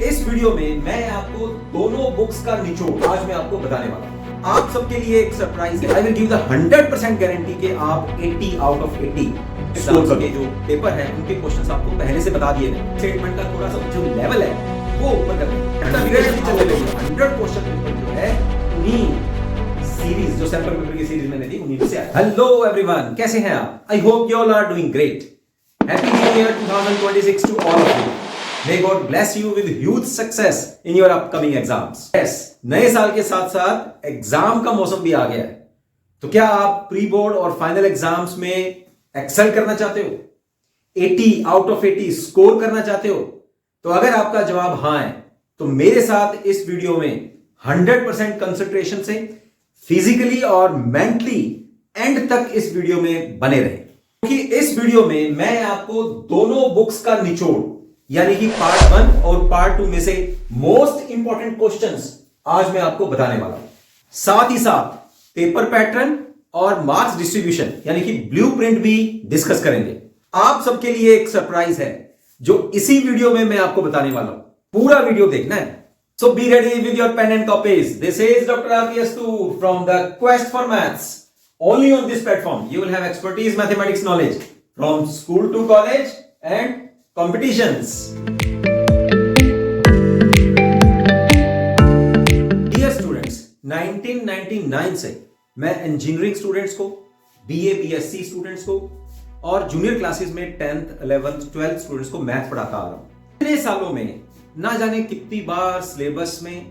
इस वीडियो में मैं आपको दोनों बुक्स का निचोड़ आज मैं आपको बताने वाला हूं। आप सबके लिए एक सरप्राइज है। I will give the 100% guarantee कि आप 80 आउट ऑफ 80 स्कोर करके जो पेपर है उनके क्वेश्चंस आपको पहले से बता दिए गए। स्टेटमेंट का थोड़ा सा जो लेवल है वो ऊपर कर देंगे। 100 क्वेश्चन पेपर जो है उन्हीं सीरीज जो सैंपल पेपर की सीरीज मैंने दी उन्हीं में से आया। हेलो एवरीवन, कैसे हैं आप? I hope you all are doing great. Happy new year 2026 to all of you. May God bless you with huge success in your upcoming exams. Yes, नए साल के साथ साथ एग्जाम का मौसम भी आ गया है। तो क्या आप प्री बोर्ड और फाइनल एग्जाम्स में एक्सेल करना चाहते हो? 80 आउट ऑफ 80 स्कोर करना चाहते हो? तो अगर आपका जवाब हाँ है तो मेरे साथ इस वीडियो में 100% कंसंट्रेशन से फिजिकली और मेंटली एंड तक इस वीडियो में बने रहे, क्योंकि इस वीडियो में मैं आपको दोनों बुक्स का निचोड़ यानी कि पार्ट 1 और पार्ट 2 में से मोस्ट इंपॉर्टेंट क्वेश्चंस आज मैं आपको बताने वाला हूं। साथ ही साथ पेपर पैटर्न और मार्क्स डिस्ट्रीब्यूशन यानी कि ब्लूप्रिंट भी डिस्कस करेंगे। आप सबके लिए एक सरप्राइज है जो इसी वीडियो में मैं आपको बताने वाला हूं। पूरा वीडियो देखना है। So be ready with your pen and copies. This is doctor RPS Tour from the quest for maths. Only on this platform you will have expertise mathematics knowledge from school to college and competitions. Dear students, 1999 से मैं engineering students को, BA BSc students को और junior classes में 10th 11th 12th students को math पढ़ाता आ रहा हूं। इतने सालों में ना जाने कितनी बार सिलेबस में,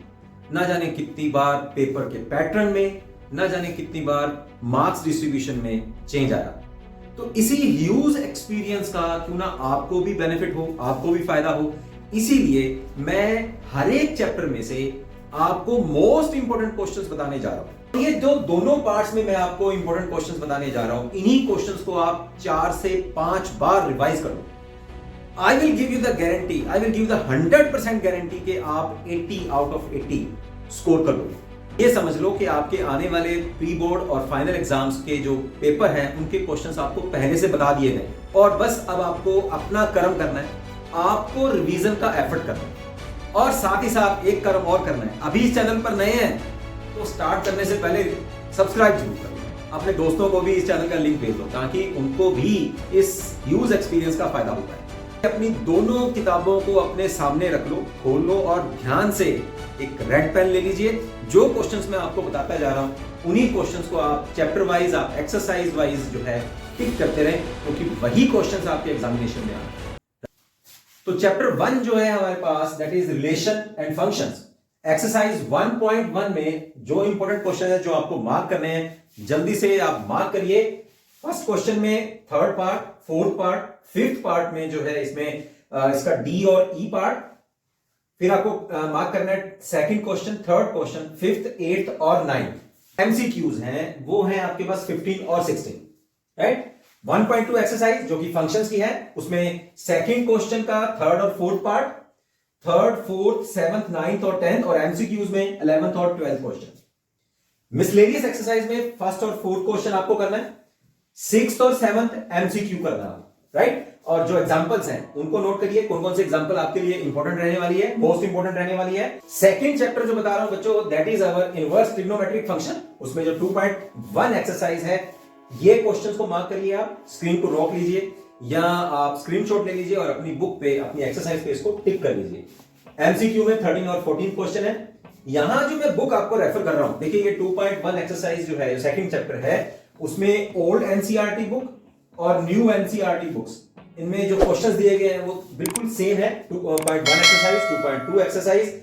ना जाने कितनी बार पेपर के पैटर्न में, ना जाने कितनी बार मार्क्स डिस्ट्रीब्यूशन में चेंज आया। तो इसी ह्यूज एक्सपीरियंस का क्यों ना आपको भी बेनिफिट हो, आपको भी फायदा हो, इसीलिए मैं हर एक चैप्टर में से आपको मोस्ट इंपोर्टेंट क्वेश्चंस बताने जा रहा हूं। ये जो दोनों पार्ट्स में मैं आपको इंपोर्टेंट क्वेश्चंस बताने जा रहा हूं, इन्हीं क्वेश्चंस को आप 4 से 5 बार रिवाइज करो। I will give you the guarantee, I will give the 100% guarantee कि आप 80 आउट ऑफ 80 स्कोर कर लोगे। ये समझ लो कि आपके आने वाले प्री बोर्ड और फाइनल एग्जाम्स के जो पेपर हैं उनके क्वेश्चंस आपको पहले से बता दिए गए और बस अब आपको अपना कर्म करना है, आपको रिवीजन का एफर्ट करना है और साथ ही साथ एक कर्म और करना है। अभी इस चैनल पर नए हैं तो स्टार्ट करने से पहले सब्सक्राइब जरूर करो, अपने दोस्तों को भी इस चैनल का लिंक भेज दो ताकि उनको भी इस ह्यूज एक्सपीरियंस का फायदा होता है। अपनी दोनों किताबों को अपने सामने रख लो, खोल लो और ध्यान से एक रेड पेन ले लीजिए। जो क्वेश्चंस मैं आपको बताता जा रहा हूं उन्हीं क्वेश्चंस को आप चैप्टर वाइज, आप एक्सरसाइज वाइज जो है टिक करते रहें, क्योंकि वही क्वेश्चंस आपके एग्जामिनेशन में आए। तो चैप्टर 1 जो है हमारे पास, that is relation and functions. Exercise 1.1 में जो इंपॉर्टेंट क्वेश्चन है जो आपको मार्क करने हैं, जल्दी से आप मार्क करिए। फर्स्ट क्वेश्चन में third part, fourth part, fifth part में जो है इसमें इसका डी और ई पार्ट, फिर आपको मार्क करना है second question, third question, fifth, eighth और नाइन्थ। एमसीक्यूज हैं वो हैं आपके पास 15 और 16, राइट। 1.2 एक्सरसाइज जो कि फंक्शंस की है, उसमें सेकंड क्वेश्चन का थर्ड और fourth part, third, fourth, seventh, ninth और 10th, और एमसीक्यूज में 11th और 12th क्वेश्चन। मिसलेनियस एक्सरसाइज में फर्स्ट और फोर्थ क्वेश्चन आपको करना है, 6th और 7th एमसीक्यू करना है, राइट। और जो एग्जांपल्स हैं उनको नोट करिए, कौन कौन से एग्जांपल आपके लिए इंपॉर्टेंट रहने वाली है, मोस्ट इंपॉर्टेंट रहने वाली है। सेकंड चैप्टर जो बता रहा हूं बच्चों, that is our inverse trigonometric function. उसमें जो 2.1 एक्सरसाइज है, ये क्वेश्चंस को मार्क करिए। आप स्क्रीन को रोक लीजिए या आप स्क्रीनशॉट ले लीजिए और अपनी बुक पे, अपनी एक्सरसाइज पे इसको टिक कर लीजिए। एमसीक्यू में 13 और 14 क्वेश्चन है। यहां जो मैं बुक आपको रेफर कर रहा हूं, देखिए ये 2.1 एक्सरसाइज जो है, सेकंड चैप्टर है, उसमें ओल्ड एनसीईआरटी बुक और न्यू एनसीईआरटी बुक्स, इनमें जो क्वेश्चंस दिए गए हैं वो बिल्कुल सेम है। 2.1 एक्सरसाइज, 2.2 एक्सरसाइज।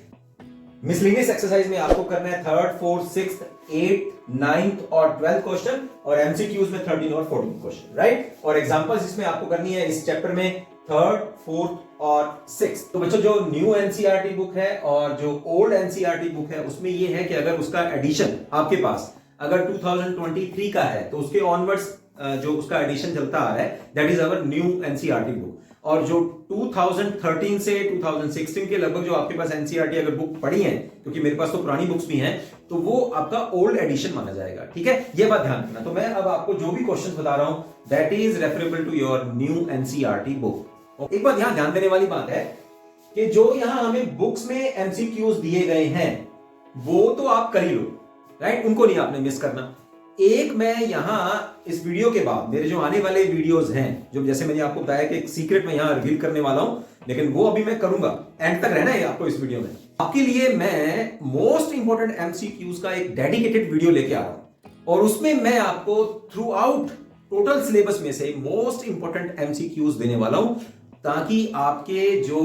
मिसलेनियस एक्सरसाइज में आपको करना है third, fourth, sixth, 8th, 9th और 12th क्वेश्चन, और एमसीक्यूज में 13 और 14 क्वेश्चन, राइट। और एग्जांपल्स इसमें आपको करनी है इस चैप्टर में थर्ड, फोर्थ और 6th। तो बच्चों जो न्यू एनसीईआरटी बुक है और जो ओल्ड एनसीईआरटी बुक है, उसमें ये है कि अगर उसका एडिशन आपके पास अगर 2023 का है तो उसके ऑनवर्ड्स जो उसका एडिशन चलता आ रहा है, that is our new NCERT book. और जो 2013 से 2016 के लगभग जो आपके पास एनसीईआरटी अगर बुक पड़ी है, क्योंकि मेरे पास तो पुरानी बुक्स भी हैं, तो वो आपका ओल्ड एडिशन माना जाएगा, ठीक है। ये बात ध्यान रखना। तो मैं अब आपको जो भी क्वेश्चन बता रहा हूं, that is referable to your new NCERT book. एक बात यहां ध्यान देने वाली बात है कि जो यहां हमें बुक्स में एमसीक्यूज दिए गए हैं वो तो आप कर ही लो, राइट, उनको नहीं आपने मिस करना। एक मैं यहां इस वीडियो के बाद मेरे जो आने वाले वीडियोस हैं, जो जैसे मैंने आपको बताया कि एक सीक्रेट मैं यहां रिवील करने वाला हूं, लेकिन वो अभी मैं करूंगा, एंड तक रहना है आपको इस वीडियो में। आपके लिए मैं मोस्ट इंपॉर्टेंट एमसीक्यूज का एक डेडिकेटेड वीडियो लेके आ रहा हूं, और उसमें मैं आपको थ्रू आउट टोटल सिलेबस में से मोस्ट इंपॉर्टेंट एमसीक्यूज देने वाला हूं, ताकि आपके जो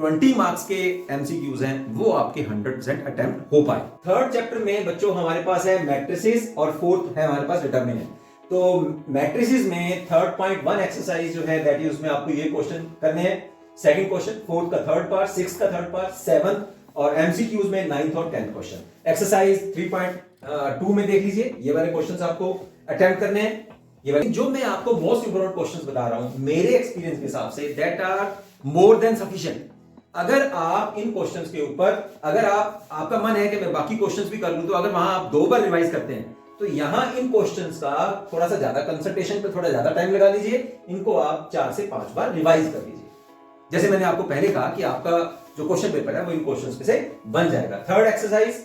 20 मार्क्स के एमसीक्यूज हैं वो आपके 100% अटेम्प्ट हो पाए। थर्ड चैप्टर में बच्चों हमारे पास है मैट्रिसेस, और फोर्थ है हमारे पास डिटरमिनेंट। तो मैट्रिसेस में 3.1 एक्सरसाइज जो है दैट इज, उसमें आपको ये क्वेश्चन करने हैं, सेकंड क्वेश्चन, फोर्थ का थर्ड पार्ट, सिक्स का थर्ड पार्ट, सेवंथ, और एमसीक्यूज में 9th और 10th क्वेश्चन। एक्सरसाइज 3.2 में देख लीजिए, ये वाले क्वेश्चन आपको अटेम्प्ट करने हैं। ये वाले जो मैं आपको मोस्ट इंपोर्टेंट क्वेश्चंस बता रहा हूं मेरे एक्सपीरियंस के हिसाब से, that are more than sufficient. अगर आप इन क्वेश्चंस के ऊपर, अगर आपका मन है कि मैं बाकी क्वेश्चंस भी कर लूं, तो अगर वहां आप 2 बार रिवाइज करते हैं तो यहां इन क्वेश्चंस का थोड़ा सा ज्यादा कंसंट्रेशन पे थोड़ा ज्यादा टाइम लगा लीजिए, इनको आप 4 से 5 बार रिवाइज कर लीजिए। जैसे मैंने आपको पहले कहा कि आपका जो क्वेश्चन पेपर है वो इन क्वेश्चंस पे से बन जाएगा। थर्ड एक्सरसाइज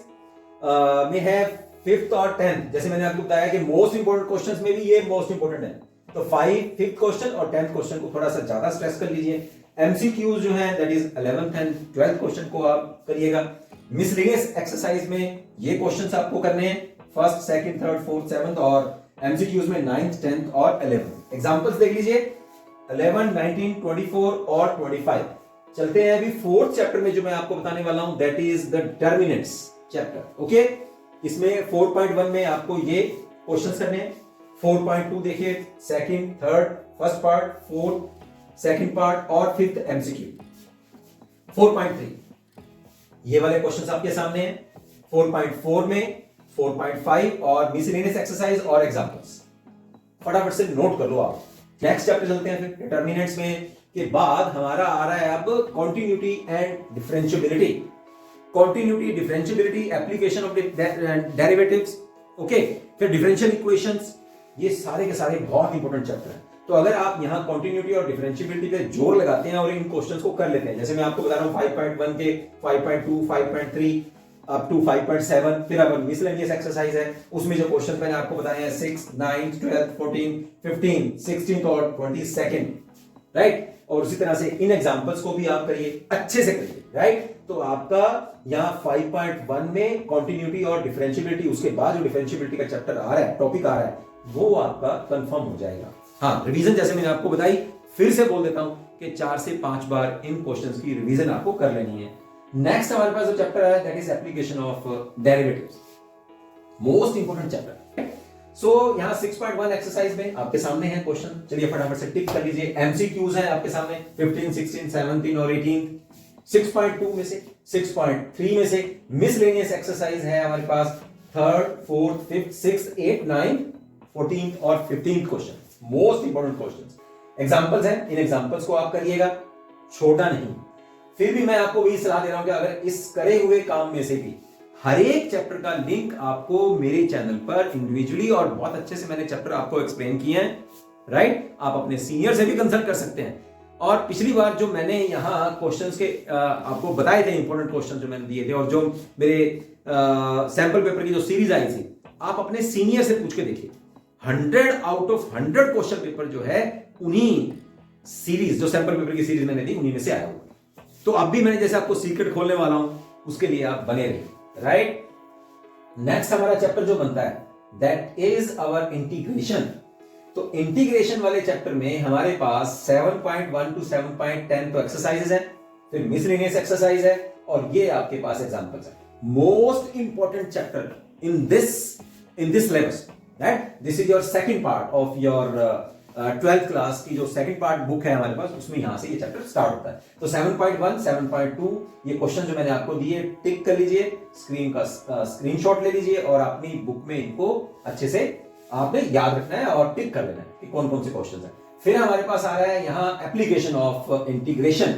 में है 5th और 10th, जैसे मैंने आपको बताया कि मोस्ट इंपोर्टेंट क्वेश्चंस में भी ये मोस्ट इंपोर्टेंट है, तो 5th क्वेश्चन और 10th क्वेश्चन को थोड़ा सा ज्यादा स्ट्रेस कर लीजिए। एमसीक्यूज जो है that is 11th and 12th question को आप करिएगा। मिसलेनियस एक्सरसाइज में ये क्वेश्चंस आपको करने हैं, first, second, third, fourth, 7th, और एमसीक्यूज में 9th, 10th और 11th। एग्जांपल्स देख लीजिए, 11, 19, 24 और 25। चलते हैं अभी फोर्थ चैप्टर में, जो मैं आपको बताने वाला हूं that is the determinants chapter. Okay, इसमें 4.1 में आपको ये क्वेश्चंस करने हैं। 4.2 देखिए, second, third, first part, fourth, second part और 5th एमसीक्यू। 4.3 ये वाले क्वेश्चंस आपके सामने हैं। 4.4 में 4.5 और मिसलेनियस एक्सरसाइज और एग्जांपल्स फटाफट से नोट कर लो आप। नेक्स्ट चैप्टर चलते हैं फिर डिटरमिनेंट्स में के बाद हमारा आ रहा है अब continuity and differentiability. Continuity, differentiability, application of derivatives, okay, फिर डिफरेंशियल इक्वेशंस, ये सारे के सारे बहुत इंपॉर्टेंट चैप्टर हैं। तो अगर आप यहां कॉन्टिन्यूटी और डिफरेंशिएबिलिटी पे जोर लगाते हैं और इन क्वेश्चंस को कर लेते हैं, जैसे मैं आपको बता रहा हूं 5.1 के 5.2, 5.3 अप टू 5.7, फिर अब मिसलेनियस एक्सरसाइज है, उसमें जो क्वेश्चन मैंने आपको बताए हैं 6, 9, 12, 14, 15, 16 और 22, राइट, और उसी तरह से इन एग्जांपल्स को भी आप करिए, अच्छे से करिए, राइट। तो आपका यहां 5.1 में कॉन्टिन्यूटी और डिफरेंशिएबिलिटी, उसके बाद जो डिफरेंशिएबिलिटी का चैप्टर आ रहा है, टॉपिक आ रहा है, वो आपका कंफर्म हो जाएगा। हाँ, रिवीजन जैसे मैंने आपको बताई, फिर से बोल देता हूं कि 4 से 5 बार इन क्वेश्चंस की रिवीजन आपको कर लेनी है। नेक्स्ट हमारे पास जो चैप्टर है that is application of derivatives, most important chapter. So यहां 6.1 एक्सरसाइज में आपके सामने है क्वेश्चन, चलिए फटाफट से टिक कर लीजिए। एमसीक्यूज है आपके सामने 15, 16, 17 और 18। 6.2 में से, 6.3 में से मिसलेनियस एक्सरसाइज है हमारे पास 3rd, 4th, 5th, 6th, 8th, 9th, 14th और 15th question, most important questions. Examples हैं, इन एग्जांपल्स को आप करिएगा, छोटा नहीं। फिर भी मैं आपको वही सलाह दे रहा हूं कि अगर इस करे हुए काम में से भी हर एक चैप्टर का लिंक आपको मेरे चैनल पर इंडिविजुअली और बहुत अच्छे से मैंने चैप्टर आपको एक्सप्लेन किए हैं, राइट, आप अपने सीनियर से भी कंसल्ट कर सकते हैं। और पिछली बार जो मैंने यहाँ क्वेश्चंस के आपको बताए थे, इंपॉर्टेंट क्वेश्चन जो मैंने दिए थे, और जो मेरे सैंपल पेपर की जो सीरीज आई थी, आप अपने सीनियर से पूछ के देखिए। 100 आउट ऑफ 100 क्वेश्चन पेपर जो है उन्हीं सीरीज, जो सैंपल पेपर की सीरीज मैंने दी, उन्हीं में से आया हुआ। तो अब भी मैंने जैसे आपको सीक्रेट खोलने वाला हूं, उसके लिए आप बने रहिए, राइट। नेक्स्ट हमारा चैप्टर जो बनता है दैट इज आवर इंटीग्रेशन। तो इंटीग्रेशन वाले चैप्टर में हमारे पास 7.1 टू 7.10 तो एक्सरसाइजेस है, फिर मिसलेनियस एक्सरसाइज है, और ये आपके पास एग्जांपल्स है। Most important chapter in this syllabus, that this is your second part of your 12th class की जो सेकंड पार्ट बुक है हमारे पास, उसमें यहां से ये चैप्टर स्टार्ट होता है। तो 7.1, 7.2 ये क्वेश्चन जो मैंने आपको दिए टिक कर लीजिए, स्क्रीन का स्क्रीनशॉट ले लीजिए और अपनी बुक में इनको अच्छे से आपने याद रखना है और टिक कर लेना है कि कौन कौन से क्वेश्चन है। फिर हमारे पास आ रहा है यहाँ application of integration,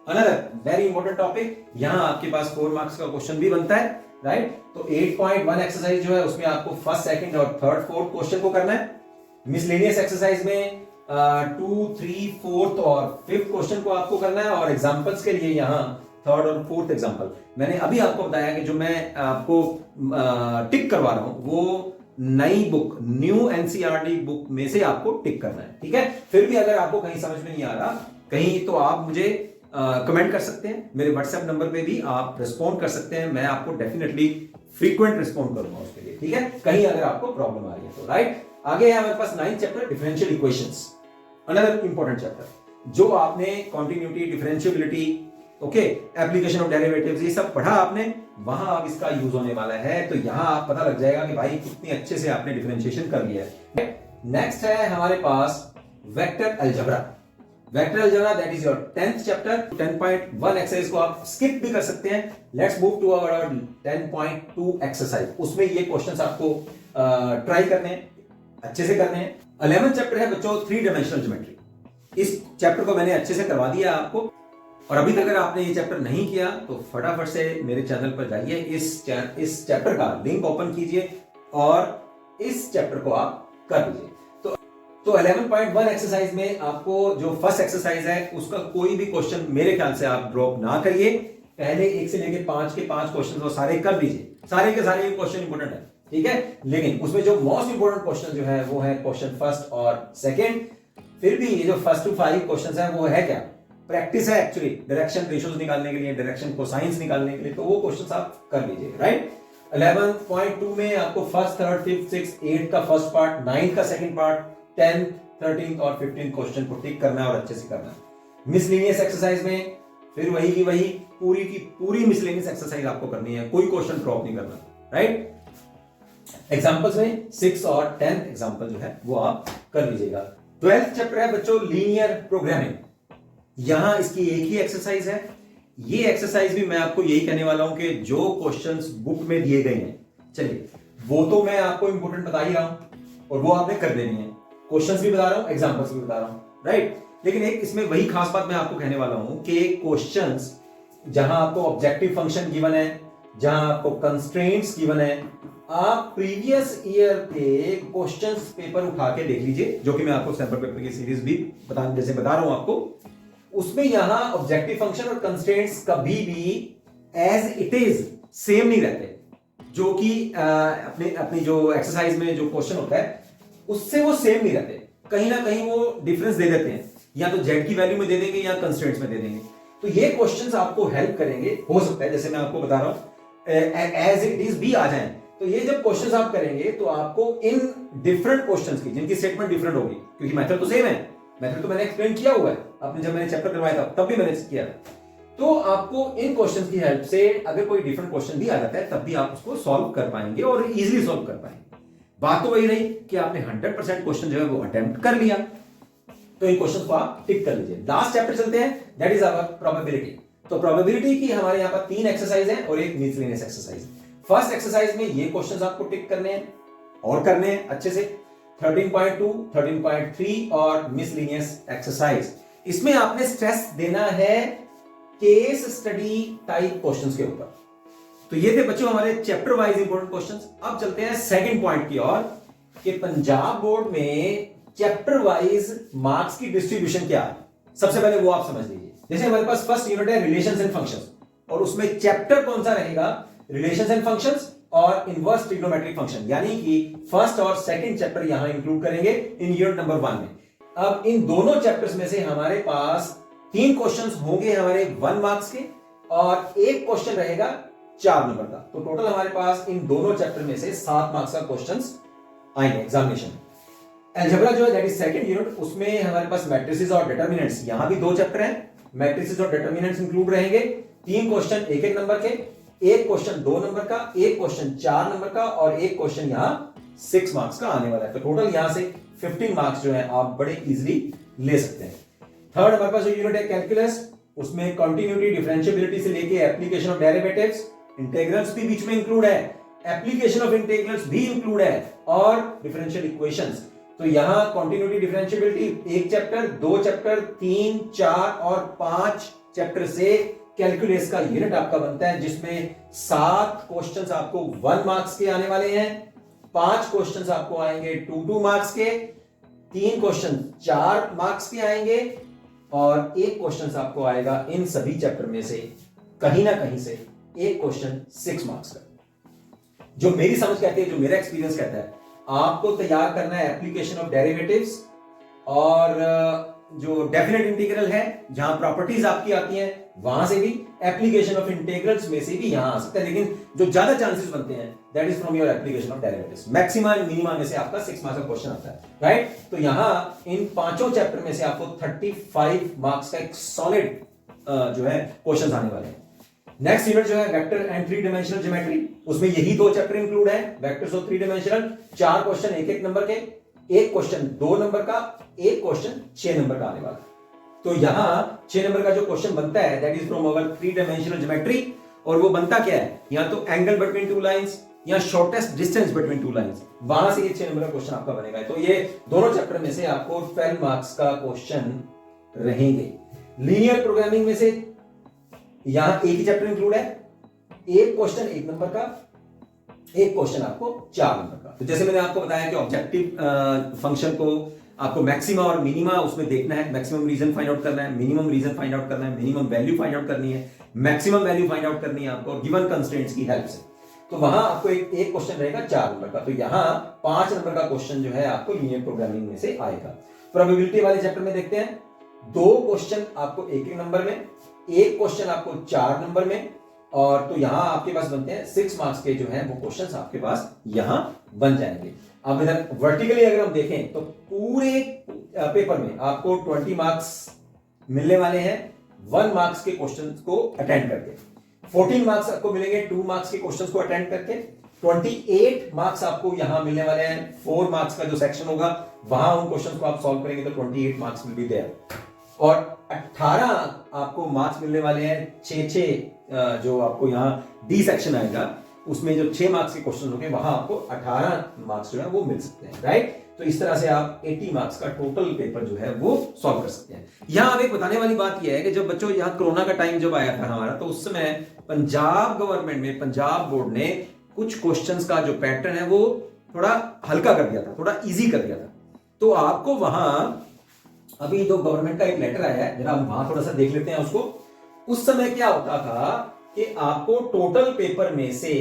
another very important topic. यहाँ आपके पास 4 मार्क्स का क्वेश्चन भी बनता है, राइट। तो 8.1 एक्सरसाइज जो है उसमें आपको फर्स्ट, सेकंड और थर्ड, फोर्थ क्वेश्चन को करना है। मिसलेनियस एक्सरसाइज में 2, 3, 4 और 5th क्वेश्चन को आपको करना है, और एग्जांपल्स के लिए यहाँ 3rd और 4th एग्जांपल मैंने अभी आपको बताया कि जो मैं आपको टिक करवा रहा हूं वो नई बुक, न्यू एनसीईआरटी बुक में से आपको टिक करना है, ठीक है। फिर भी अगर आपको कहीं समझ में नहीं आ रहा कहीं, तो आप मुझे कमेंट कर सकते हैं, मेरे व्हाट्सएप नंबर पे भी आप रिस्पॉन्ड कर सकते हैं, मैं आपको डेफिनेटली फ्रीक्वेंट रिस्पॉन्ड करूंगा उसके लिए, ठीक है, कहीं अगर आपको प्रॉब्लम आ रही है तो। राइट, आगे है हमारे पास 9th chapter differential equations, another important chapter. जो आपने continuity, differentiability, okay, application of derivatives, ये सब पढ़ा आपने, वहां अब इसका यूज होने वाला है, तो यहां आप पता लग जाएगा कि भाई कितनी अच्छे से आपने डिफरेंशिएशन कर लिया है। नेक्स्ट है हमारे पास vector algebra. Vector algebra that is your 10th chapter. 10.1 exercise को आप स्किप भी कर सकते हैं। Let's move to our 10.2 exercise. उसमें ये क्वेश्चंस आपको ट्राई करने हैं, अच्छे से करने हैं। 11th चैप्टर है बच्चों 3 डायमेंशनल ज्योमेट्री। इस चैप्टर को मैंने अच्छे से करवा दिया आपको, और अभी तक अगर आपने ये चैप्टर नहीं किया तो फटाफट से मेरे चैनल पर जाइए, इस चैप्टर का लिंक ओपन कीजिए और इस चैप्टर को आप कर लीजिए। तो 11.1 एक्सरसाइज में आपको जो फर्स्ट एक्सरसाइज है उसका कोई भी क्वेश्चन मेरे ख्याल से आप ड्रॉप ना करिए। पहले 1 से लेके 5 के 5 क्वेश्चन वो सारे कर दीजिए, सारे के सारे क्वेश्चन इंपॉर्टेंट है, ठीक है। लेकिन उसमें जो मोस्ट इंपॉर्टेंट क्वेश्चन जो है वो है क्वेश्चन फर्स्ट और सेकंड। फिर भी ये जो फर्स्ट टू 5 क्वेश्चन है वो है क्या, प्रैक्टिस है एक्चुअली, डायरेक्शन रेशियोज निकालने के लिए, डायरेक्शन कोसाइंस निकालने के लिए, तो वो क्वेश्चंस आप कर लीजिए। राइट, 11.2 में आपको फर्स्ट, थर्ड, फिफ्थ, सिक्स, 8 का फर्स्ट पार्ट, 9 का सेकंड पार्ट, 10th, 13th और 15th क्वेश्चन को टिक करना है और अच्छे से करना है। मिसलेनियस एक्सरसाइज में फिर वही की वही पूरी की पूरी मिसलेनियस एक्सरसाइज आपको करनी है, कोई क्वेश्चन ड्रॉप नहीं करना। राइट, एग्जांपल्स में 6 और 10th एग्जांपल जो है वो आप कर लीजिएगा। 12th चैप्टर है बच्चों लीनियर प्रोग्रामिंग। यहां इसकी एक ही एक्सरसाइज है। ये एक्सरसाइज भी मैं आपको यही कहने वाला हूं कि जो क्वेश्चंस बुक में दिए गए हैं, चलिए वो तो मैं आपको इंपॉर्टेंट बता ही रहा हूं और वो आपने कर देनी है, क्वेश्चंस भी बता रहा हूं, एग्जांपल्स भी बता रहा हूं। राइट, लेकिन एक इसमें वही खास बात मैं आपको कहने वाला हूं कि क्वेश्चंस जहां आपको ऑब्जेक्टिव फंक्शन गिवन है, जहां आपको कंस्ट्रेंट्स गिवन है, आप प्रीवियस ईयर के क्वेश्चंस पेपर उठा के देख लीजिए, जो कि मैं आपको सैंपल पेपर की सीरीज भी जैसे बता रहा हूं आपको, उसमें यहां ऑब्जेक्टिव फंक्शन और कंस्ट्रेंट्स कभी भी एज इट इज सेम नहीं रहते। जो कि अपनी जो एक्सरसाइज में जो क्वेश्चन होता है उससे वो सेम नहीं रहते, कहीं ना कहीं वो डिफरेंस दे देते हैं, या तो जेड की वैल्यू में दे देंगे या कंस्ट्रेंट्स में दे देंगे। तो ये क्वेश्चंस आपको हेल्प करेंगे, हो सकता है जैसे मैं आपको बता रहा हूं एज इट इज भी आ जाए। तो ये जब क्वेश्चंस आप करेंगे तो आपको इन डिफरेंट क्वेश्चंस की जिनकी स्टेटमेंट डिफरेंट होगी, क्योंकि मेथड तो सेम है, मेथड तो मैंने एक्सप्लेन किया हुआ है, आपने जब मैंने चैप्टर करवाया था तब भी मैंने किया था। तो आपको इन क्वेश्चंस की हेल्प से अगर कोई डिफरेंट क्वेश्चन भी आ जाता है तब भी आप उसको सॉल्व कर पाएंगे और इजीली सॉल्व कर पाएंगे। बात तो वही रही कि आपने 100% क्वेश्चन जो है वो अटेम्प्ट कर लिया, तो इन क्वेश्चंस को आप टिक कर लीजिए। लास्ट चैप्टर चलते हैं, दैट इज आवर प्रोबेबिलिटी। तो प्रोबेबिलिटी की हमारे यहां पर 3 एक्सरसाइज है और एक मिसलेनियस एक्सरसाइज। फर्स्ट एक्सरसाइज में ये क्वेश्चंस आपको टिक करने हैं और करने हैं अच्छे से। 13.2, 13.3 और मिसलेनियस एक्सरसाइज, इसमें आपने स्ट्रेस देना है केस स्टडी टाइप क्वेश्चंस के ऊपर। तो ये थे बच्चों हमारे चैप्टर वाइज इंपॉर्टेंट क्वेश्चंस। अब चलते हैं सेकंड पॉइंट की ओर कि पंजाब बोर्ड में चैप्टर वाइज मार्क्स की डिस्ट्रीब्यूशन क्या है। सबसे पहले वो आप समझ लीजिए। जैसे हमारे पास फर्स्ट यूनिट है रिलेशंस एंड फंक्शंस, और उसमें चैप्टर कौन सा रहेगा, रिलेशंस एंड फंक्शंस और इनवर्स ट्रिग्नोमेट्रिक फंक्शन, यानी कि फर्स्ट और सेकंड चैप्टर यहां इंक्लूड करेंगे इन यूनिट नंबर 1 में। अब इन दोनों चैप्टर्स में से हमारे पास 3 क्वेश्चंस होंगे हमारे 1 मार्क्स के और एक क्वेश्चन रहेगा 4 नंबर का। तो टोटल हमारे पास इन दोनों चैप्टर में से 7 मार्क्स का क्वेश्चंस आएंगे एग्जामिनेशन। अलजेब्रा जो है दैट इज सेकंड यूनिट, उसमें हमारे पास मैट्रिसेस और डिटरमिनेंट्स, यहां भी 2 चैप्टर हैं, मैट्रिसेस और डिटरमिनेंट्स इंक्लूड रहेंगे। 3 क्वेश्चन 1-1 नंबर के, एक क्वेश्चन 2 नंबर का, एक क्वेश्चन 4 नंबर का और एक क्वेश्चन यहां 6 मार्क्स का आने वाला है। तो टोटल यहां से 15 मार्क्स जो है आप बड़े इजीली ले सकते हैं। थर्ड हमारे पास जो यूनिट है कैलकुलस, उसमें कंटिन्यूटी, डिफरेंशिएबिलिटी से लेके एप्लीकेशन ऑफ डेरिवेटिव्स, इंटीग्रल्स भी बीच में इंक्लूड है, एप्लीकेशन ऑफ इंटीग्रल्स भी इंक्लूड है और डिफरेंशियल इक्वेशंस। तो यहां कंटिन्यूटी, डिफरेंशिएबिलिटी एक चैप्टर, 2 चैप्टर, 3, 4 और 5 चैप्टर से कैलकुलस का यूनिट आपका बनता है, जिसमें 7 क्वेश्चंस आपको 1 मार्क्स के आने वाले हैं, 5 क्वेश्चंस आपको आएंगे 2-2 मार्क्स के, 3 क्वेश्चन 4 मार्क्स के आएंगे और एक क्वेश्चन आपको आएगा इन सभी चैप्टर में से कहीं ना कहीं से एक क्वेश्चन 6 मार्क्स का। जो मेरी समझ कहती है, जो मेरा एक्सपीरियंस कहता है, आपको तैयार करना है एप्लीकेशन ऑफ डेरिवेटिव्स और जो डेफिनेट इंटीग्रल है जहां प्रॉपर्टीज आपकी आती हैं वहां से भी, एप्लीकेशन ऑफ इंटीग्रल्स में से भी यहां आ सकता है, लेकिन जो ज्यादा चांसेस बनते हैं that is from your application of derivatives. Maximum and minima में से आपका 6 मार्क्स का क्वेश्चन आता है, राइट। तो यहां इन पांचों चैप्टर में से आपको 35 मार्क्स का एक सॉलिड जो है क्वेश्चन आने वाले हैं। नेक्स्ट यूनिट जो है वेक्टर एंड 3 डायमेंशनल ज्योमेट्री, उसमें यही 2 चैप्टर इंक्लूड है, vectors of 3 dimensional. 4 question 1-1 number के, एक क्वेश्चन 2 नंबर का, एक क्वेश्चन 6 नंबर का आने वाला है। तो यहां 6 नंबर का जो क्वेश्चन बनता है that is from our 3 dimensional geometry, और वो बनता क्या है, या तो एंगल बिटवीन 2 लाइंस या शॉर्टेस्ट डिस्टेंस बिटवीन 2 लाइंस, वहां से ये 6 नंबर का क्वेश्चन आपका बनेगा। तो ये दोनों चैप्टर में से आपको 12 मार्क्स का क्वेश्चन रहेंगे। लीनियर प्रोग्रामिंग में से यहां एक ही चैप्टर इंक्लूड है, एक क्वेश्चन 1 नंबर का, एक क्वेश्चन आपको 4 नंबर का। तो जैसे मैंने आपको बताया कि ऑब्जेक्टिव फंक्शन को आपको मैक्सिमा और मिनिमा उसमें देखना है, मैक्सिमम रीजन फाइंड आउट करना है, मिनिमम रीजन फाइंड आउट करना है, मिनिमम वैल्यू फाइंड आउट करनी है, मैक्सिमम वैल्यू फाइंड आउट करनी है आपको गिवन कंस्ट्रेंट्स की हेल्प से। तो वहां आपको एक क्वेश्चन रहेगा 4 नंबर का। तो यहां 5 नंबर का क्वेश्चन जो है आपको लीनियर प्रोग्रामिंग में से आएगा। प्रोबेबिलिटी वाले चैप्टर में देखते हैं, 2 क्वेश्चन आपको 1-1 नंबर में, एक क्वेश्चन आपको 4 नंबर में, और तो यहां आपके पास बनते हैं 6 मार्क्स के जो हैं वो क्वेश्चंस आपके पास यहां बन जाएंगे। अब इधर वर्टिकली अगर हम देखें तो पूरे पेपर में आपको 20 मार्क्स मिलने वाले हैं 1 मार्क्स के क्वेश्चंस को अटेंड करके, 14 मार्क्स आपको मिलेंगे 2 मार्क्स के क्वेश्चंस को अटेंड करके, 28 मार्क्स आपको यहां मिलने वाले हैं 4 मार्क्स का जो सेक्शन होगा वहां उन क्वेश्चंस को आप सॉल्व करेंगे तो 28 मार्क्स विल बी देयर, और 18 आपको मार्क्स मिलने वाले हैं 6 जो आपको यहां डी सेक्शन आएगा उसमें जो 6 मार्क्स के क्वेश्चन होंगे वहां आपको 18 मार्क्स जो है वो मिल सकते हैं, राइट। तो इस तरह से आप 80 मार्क्स का टोटल पेपर जो है वो सॉल्व कर सकते हैं। यहां अब एक बताने वाली बात यह है कि जब बच्चों यहाँ कोरोना का टाइम जब आया था हमारा, तो उस समय पंजाब गवर्नमेंट में, पंजाब बोर्ड ने कुछ क्वेश्चंस का जो पैटर्न है वो थोड़ा हल्का कर दिया था, थोड़ा ईजी कर दिया था। तो आपको वहां अभी जो गवर्नमेंट का एक लेटर आया है, जरा हम वहां थोड़ा सा देख लेते हैं उसको। उस समय क्या होता था कि आपको टोटल पेपर में से,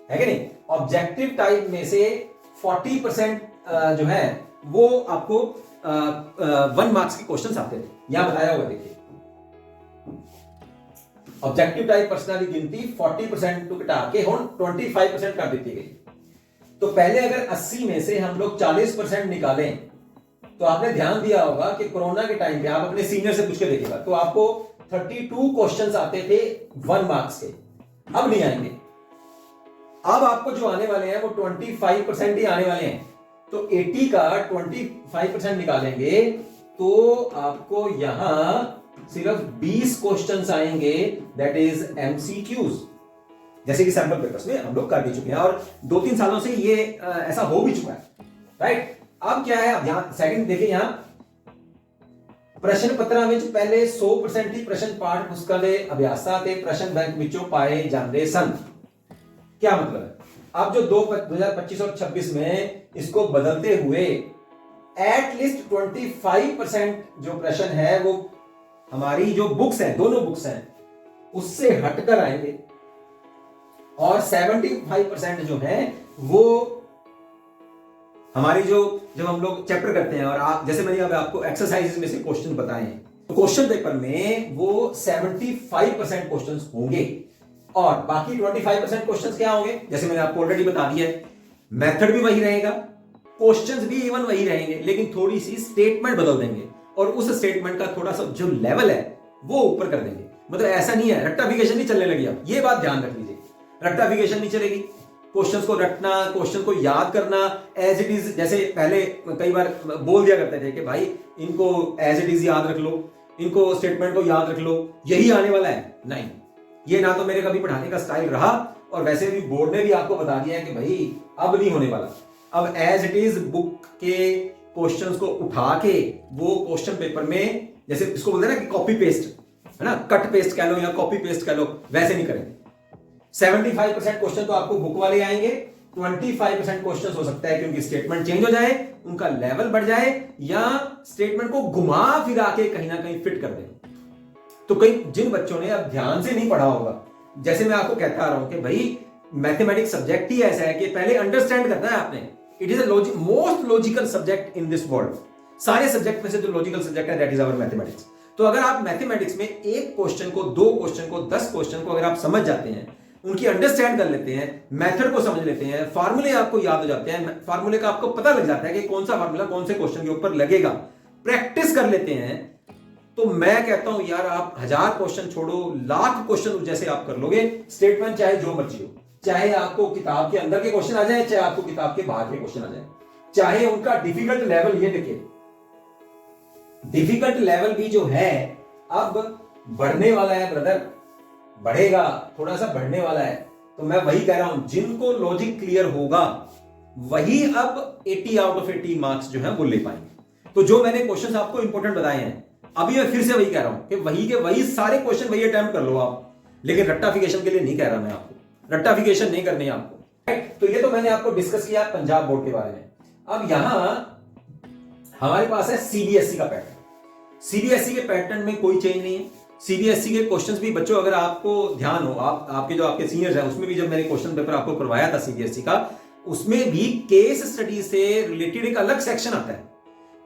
है कि नहीं, ऑब्जेक्टिव टाइप में से 40% जो है वो आपको 1 मार्क्स के क्वेश्चंस आते थे। यहां बताया होगा, देखिए ऑब्जेक्टिव टाइप पर्सनल गिनती 40% को घटा के 25% कर देती गई। तो पहले अगर 80 में से हम लोग 40% निकालें, तो आपने ध्यान दिया होगा कि कोरोना के टाइम पे आप अपने सीनियर से पूछ के देखिएगा तो आपको 32 क्वेश्चंस आते थे 1 मार्क्स के, अब नहीं आएंगे। अब आपको जो आने वाले हैं वो 25% ही आने वाले हैं। तो 80 का 25% निकालेंगे तो आपको यहां सिर्फ 20 क्वेश्चंस आएंगे, दैट इज एमसीक्यूज, जैसे कि सैंपल पेपर्स में हम लोग कर भी चुके हैं और 2-3 सालों से ये ऐसा हो भी चुका है, राइट। अब क्या है, अब यहां सेकंड देखिए, यहां प्रश्न पत्र में पहले 100% ही प्रश्न पाठ पुस्तक दे अभ्यासा ते प्रश्न बैंक विचों पाए जाते सन। क्या मतलब है, अब जो 2025 और 26 में इसको बदलते हुए एटलीस्ट 25% जो प्रश्न है वो हमारी जो बुक्स हैं, दोनों बुक्स हैं, उससे हटकर आएंगे, और 75% जो है वो हमारी जो जब हम लोग चैप्टर करते हैं, और आप जैसे मैंने अब आपको एक्सरसाइजेस में से क्वेश्चन बताए हैं, तो क्वेश्चन पेपर में वो 75% क्वेश्चंस होंगे, और बाकी 25% क्वेश्चंस क्या होंगे, जैसे मैंने आपको ऑलरेडी बता दिया है, मेथड भी वही रहेगा, क्वेश्चंस भी इवन वही रहेंगे, लेकिन थोड़ी सी स्टेटमेंट बदल देंगे, और उस स्टेटमेंट का थोड़ा सा जो लेवल है वो ऊपर कर देंगे। मतलब ऐसा नहीं है रट्टाफिकेशन नहीं चलने लगी, अब ये बात ध्यान रख लीजिए, रट्टाफिकेशन नहीं चलेगी। क्वेश्चंस को रटना, क्वेश्चन को याद करना एज इट इज, जैसे पहले कई बार बोल दिया करते थे कि भाई इनको एज इट इज याद रख लो, इनको स्टेटमेंट को याद रख लो, यही आने वाला है। नहीं, ये ना तो मेरे कभी पढ़ाने का स्टाइल रहा, और वैसे भी बोर्ड ने भी आपको बता दिया है कि भाई अब नहीं होने वाला। अब एज इट इज बुक के क्वेश्चंस को उठा के वो क्वेश्चन पेपर में, जैसे इसको बोलते हैं ना कि कॉपी पेस्ट, है ना, कट पेस्ट कह लो या कॉपी पेस्ट कह लो, वैसे नहीं करेंगे। 75% क्वेश्चन तो आपको बुक वाले आएंगे, 25% क्वेश्चन हो सकता है कि उनकी स्टेटमेंट चेंज हो जाए, उनका लेवल बढ़ जाए, या स्टेटमेंट को घुमा फिरा के कहीं ना कहीं फिट कर दे। तो कई जिन बच्चों ने अब ध्यान से नहीं पढ़ा होगा, जैसे मैं आपको कहता आ रहा हूं कि भाई मैथमेटिक्स सब्जेक्ट ही ऐसा है कि पहले अंडरस्टैंड करना है आपने। It is a most logical subject in this world. सारे सब्जेक्ट में से जो लॉजिकल सब्जेक्ट है दैट इज आवर मैथमेटिक्स। तो अगर आप मैथमेटिक्स में एक क्वेश्चन को, दो क्वेश्चन को, 10 क्वेश्चन को अगर आप समझ जाते हैं, उनकी अंडरस्टैंड कर लेते हैं, मेथड को समझ लेते हैं, फार्मूले आपको याद हो जाते हैं, फार्मूले का आपको पता लग जाता है कि कौन सा फार्मूला कौन से क्वेश्चन के ऊपर लगेगा, प्रैक्टिस कर लेते हैं, तो मैं कहता हूं यार आप 1000 क्वेश्चन छोड़ो, लाख क्वेश्चन जैसे आप कर लोगे, स्टेटमेंट चाहे जो मर्जी हो, चाहे आपको किताब के अंदर के क्वेश्चन आ जाए, चाहे आपको किताब के बाहर के क्वेश्चन आ जाए, चाहे उनका डिफिकल्ट लेवल, ये देखिए डिफिकल्ट लेवल भी जो है अब बढ़ने वाला है ब्रदर, बढ़ेगा, थोड़ा सा बढ़ने वाला है। तो मैं वही कह रहा हूं, जिनको लॉजिक क्लियर होगा वही अब 80 आउट ऑफ 80 मार्क्स जो है वो ले पाएंगे। तो जो मैंने क्वेश्चंस आपको इंपॉर्टेंट बताए हैं, अभी मैं फिर से वही कह रहा हूं कि वही के वही सारे क्वेश्चन वही अटेम्प्ट कर लो आप, लेकिन रट्टाफिकेशन के लिए नहीं कह रहा मैं आपको, रट्टाफिकेशन नहीं करनी आपको, राइट। तो ये तो मैंने आपको डिस्कस किया पंजाब बोर्ड के बारे में। अब यहां हमारे पास है सीबीएसई का पैटर्न। सीबीएसई के पैटर्न में कोई चेंज नहीं है। सीबीएसई के क्वेश्चंस भी बच्चों, अगर आपको ध्यान हो, आपके जो आपके सीनियर्स हैं, उसमें भी जब मैंने क्वेश्चन पेपर आपको करवाया था सीबीएसई का, उसमें भी केस स्टडी से रिलेटेड एक अलग सेक्शन आता है।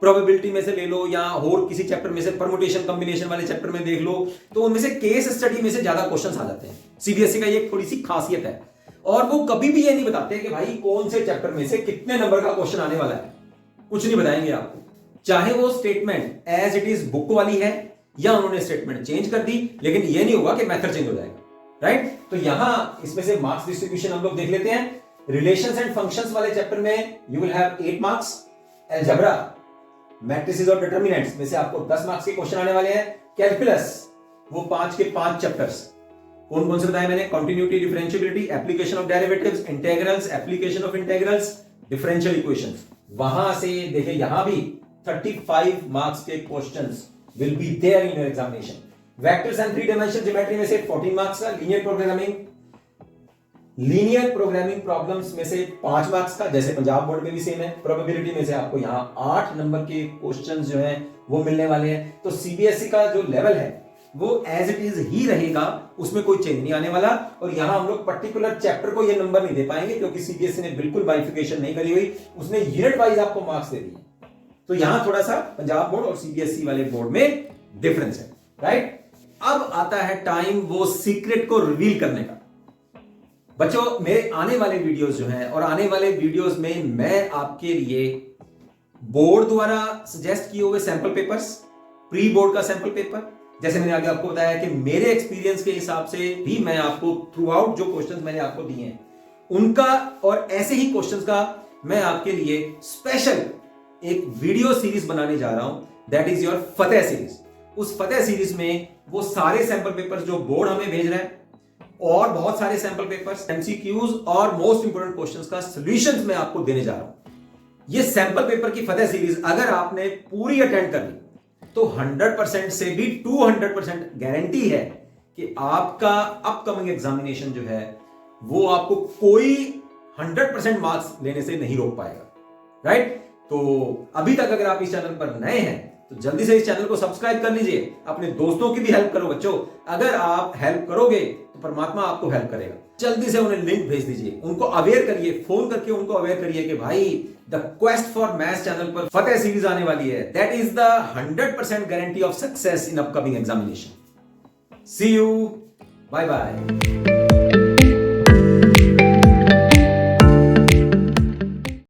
प्रोबेबिलिटी में से ले लो या और किसी चैप्टर में से, परमुटेशन कॉम्बिनेशन वाले चैप्टर में देख लो, तो उनमें से केस स्टडी में से ज्यादा क्वेश्चंस आ जाते हैं। सीबीएसई का ये थोड़ी सी खासियत है। और वो कभी भी ये नहीं बताते कि भाई कौन से चैप्टर में से कितने नंबर का क्वेश्चन आने वाला है, कुछ नहीं बताएंगे आपको। चाहे वो statement as it is book वाली है या उन्होंने स्टेटमेंट चेंज कर दी, लेकिन ये नहीं होगा कि मेथड चेंज हो जाएगा, राइट। तो यहां इसमें से मार्क्स डिस्ट्रीब्यूशन हम लोग देख लेते हैं। रिलेशंस एंड फंक्शंस वाले चैप्टर में you will have 8 marks. Algebra, matrices और डिटरमिनेंट्स में से आपको 10 मार्क्स के क्वेश्चन आने वाले हैं। कैलकुलस, वो 5 के 5 चैप्टर्स कौन कौन से बताए मैंने? Continuity, differentiability, application of derivatives, integrals, application of integrals, differential equations. वहां से देखिए यहां भी 35 मार्क्स के questions will be there in your examination. Vectors and 3-dimensional geometry में से 14 मार्क्स का, लीनियर प्रोग्रामिंग प्रॉब्लम्स में से 5 मार्क्स का, जैसे पंजाब बोर्ड में भी सेम है। प्रोबेबिलिटी में से आपको यहां 8 नंबर के क्वेश्चंस जो हैं वो मिलने वाले हैं। तो सीबीएसई का जो लेवल है वो एज इट इज ही रहेगा, उसमें कोई चेंज नहीं आने वाला। और यहां हम लोग पर्टिकुलर चैप्टर को ये नंबर नहीं दे पाएंगे क्योंकि सीबीएसई ने बिल्कुल बाइफिकेशन नहीं करी हुई, उसने यूनिट वाइज आपको मार्क्स दे दिए। तो यहां थोड़ा सा पंजाब बोर्ड और सीबीएसई वाले बोर्ड में डिफरेंस है, राइट। अब आता है टाइम वो सीक्रेट को रिवील करने का। बच्चों, मेरे आने वाले वीडियोस जो हैं, और आने वाले वीडियोस में मैं आपके लिए बोर्ड द्वारा सजेस्ट किए हुए सैंपल पेपर्स, प्री बोर्ड का सैंपल पेपर, जैसे मैंने आगे आपको बताया कि मेरे एक्सपीरियंस के हिसाब से भी मैं आपको थ्रू आउट जो क्वेश्चंस मैंने आपको दिए हैं उनका, और ऐसे ही क्वेश्चंस का मैं आपके लिए स्पेशल एक वीडियो सीरीज बनाने जा रहा हूं, that is your Fateh series. उस फतेह सीरीज में वो सारे सैंपल पेपर्स जो बोर्ड हमें भेज रहा है, और बहुत सारे सैंपल पेपर्स, एमसीक्यूज और मोस्ट इंपोर्टेंट क्वेश्चंस का सॉल्यूशंस मैं आपको देने जा रहा हूं। ये सैंपल पेपर की फतेह सीरीज अगर आपने पूरी अटेंड कर ली तो 100% से भी 200% गारंटी है कि आपका अपकमिंग एग्जामिनेशन जो है वो आपको कोई 100% मार्क्स लेने से नहीं रोक पाएगा, राइट। तो अभी तक अगर आप इस चैनल पर नए हैं तो जल्दी से इस चैनल को सब्सक्राइब कर लीजिए। अपने दोस्तों की भी हेल्प करो बच्चों, अगर आप हेल्प करोगे तो परमात्मा आपको हेल्प करेगा। जल्दी से उन्हें लिंक भेज दीजिए, उनको अवेयर करिए, फोन करके उनको अवेयर करिए कि भाई the quest for maths channel पर फतेह सीरीज आने वाली है। That is the 100% guarantee of success in upcoming examination. See you, bye bye.